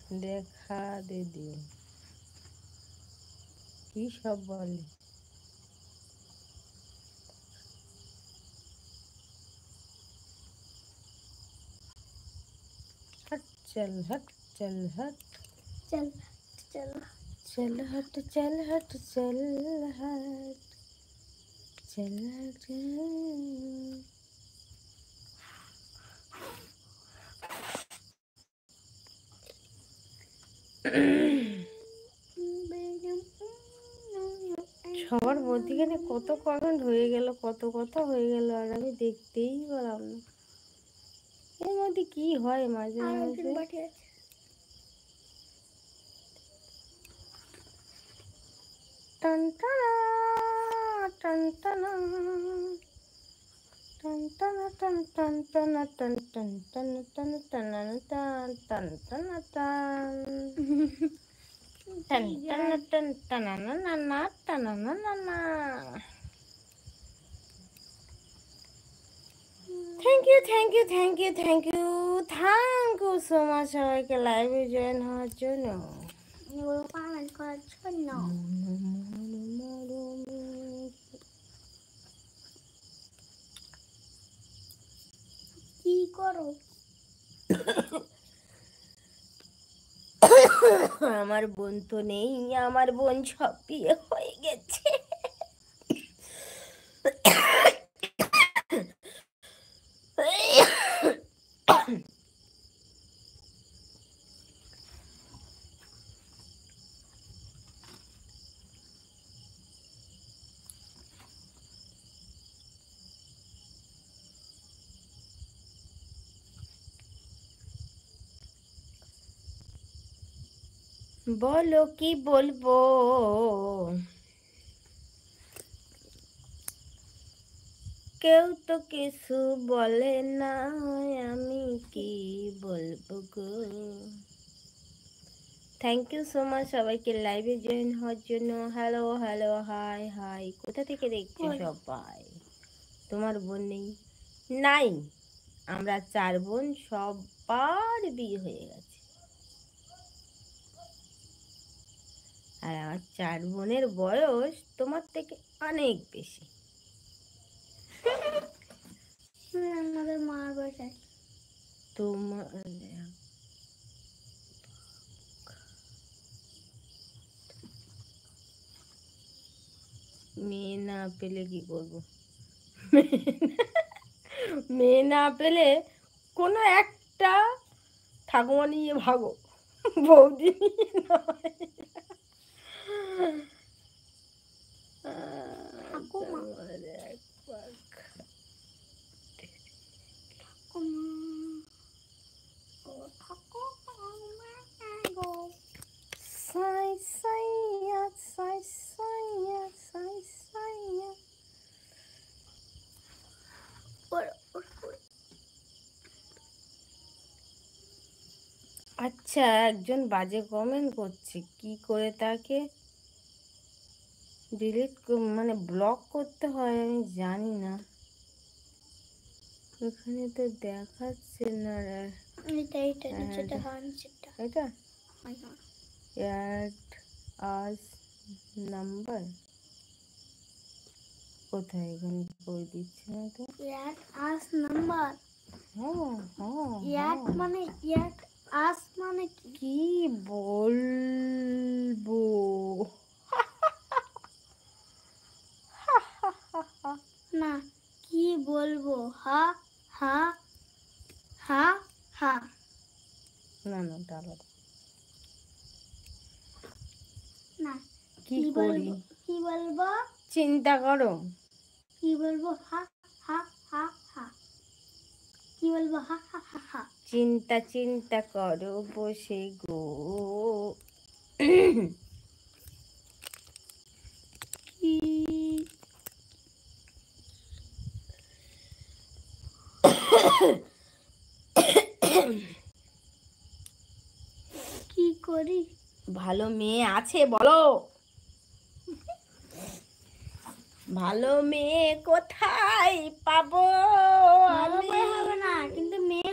দেখা দিদি কি সব বলে। हट चल हट चल हट चल चल चल हट चल हट चल हट चल हट। সবার মধ্যিখানে কত কমেন্ট হয়ে গেল, কত কথা হয়ে গেল, আর আমি দেখতেই পেলাম না। এর মধ্যে কি হয় মাঝে মাঝে। টনটনা টনটনা টনটনা টনটনা টনটনা টনটনা টনটনা টনটনা। Thank you thank you thank you thank you thank you so much সবাইকে লাইভে জয়েন হওয়ার জন্য। কমেন্ট করার জন্য কি করো? আমার বোন তো নেই, আমার বোন সব বিয়ে হয়ে গেছে। বলো কি বলবো, কেউ তো কিছু বলে না, আমি কি বলবো গো। থ্যাংক ইউ সো মাচ সবাইকে লাইভে জয়েন হওয়ার জন্য। হ্যালো হ্যালো হাই হাই, কোথা থেকে দেখছো সবাই? তোমার বোন নেই? নাই, আমরা 4 বোন, সবার বিয়ে হয়ে গেছে। আর আমার 4 বোনের বয়স তোমার থেকে অনেক বেশি। আমাদের মার বয়স তোমার মেয়ে না পেলে কি করবো? মেয়ে না পেলে কোনো একটা ঠাকুমা নিয়ে ভাগো, বৌদি নিয়ে নয়। আচ্ছা, একজন বাজে কমেন্ট করছে, কি করে তাকে ডিলিট মানে ব্লক করতে হয় আমি জানি না, এখানে তো দেখাচ্ছে না। এটা অ্যাড আস নাম্বার কোথায়, এখানে করে দিচ্ছে না তো। অ্যাড আস নাম্বার, হ্যাঁ মানে অ্যাড আস মানে কি বলবো। না কি বলবো, হা হা হা হা। না না ওটা আলাদা। না কি করি, কি বলবো, চিন্তা করো। কি বলবো, হা হা হা হা। কি বলবো, হা হা হা হা। চিন্তা চিন্তা করো বসে গো। কি করি? ভালো মেয়ে আছে বলো, ভালো মেয়ে কোথায় পাবো? হবে না, কিন্তু মেয়ে